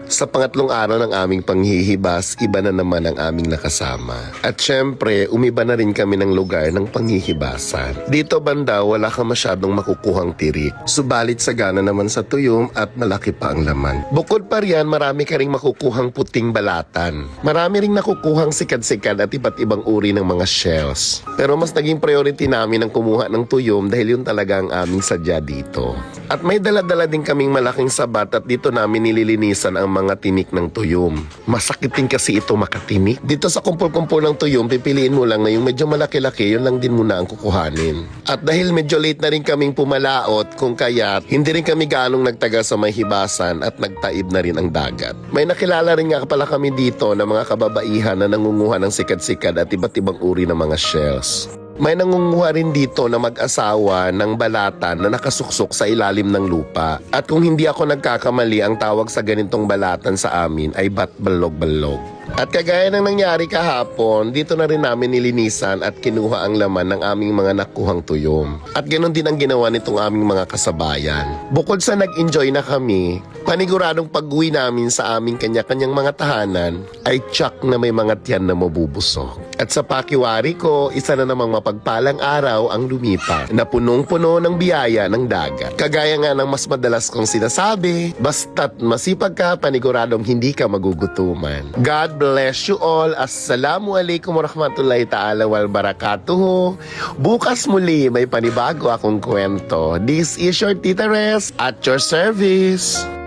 Sa pangatlong araw ng aming panghihibas, iba na naman ang aming nakasama. At syempre, umiba na rin kami ng lugar ng panghihibasan. Dito banda, wala ka masyadong makukuhang tirik. Subalit sagana naman sa tuyom at malaki pa ang laman. Bukod pa riyan, marami ka ring makukuhang puting balatan. Marami ring nakukuhang sikad-sikad at iba't ibang uri ng mga shells. Pero mas naging priority namin ang kumuha ng tuyom dahil yun talaga ang aming sadya dito. At may dala-dala din kaming malaking sabat at dito namin nililinisan ang mga tinik ng tuyom. Masakit din kasi ito makatinik. Dito sa kumpul-kumpul ng tuyom, pipiliin mo lang na yung medyo malaki-laki, yun lang din muna ang kukuhanin. At dahil medyo late na rin kaming pumalaot, kung kaya't hindi rin kami ganong nagtaga sa may hibasan at nagtaib na rin ang dagat. May nakilala rin nga pala kami dito na mga kababaihan na nangunguha ng sikad-sikad at iba't ibang uri ng mga shells. May nangunguha rin dito na mag-asawa ng balatan na nakasuksok sa ilalim ng lupa. At kung hindi ako nagkakamali, ang tawag sa ganitong balatan sa amin ay batbalog-balog. At kagaya ng nangyari kahapon, dito na rin namin nilinisan at kinuha ang laman ng aming mga nakuhang tuyom. At ganoon din ang ginawa nitong aming mga kasabayan. Bukod sa nag-enjoy na kami, paniguradong pag-uwi namin sa aming kanya-kanyang mga tahanan ay tsak na may mga tiyan na mabubusog. At sa pakiwari ko, isa na namang mapagpalang araw ang lumipas na punong-puno ng biyaya ng dagat. Kagaya nga ng mas madalas kong sinasabi, basta't masipag ka, paniguradong hindi ka magugutuman. God bless you all. Assalamualaikum warahmatullahi ta'ala wal barakatuhu. Bukas muli may panibago akong kwento. This is your Tita Res at your service.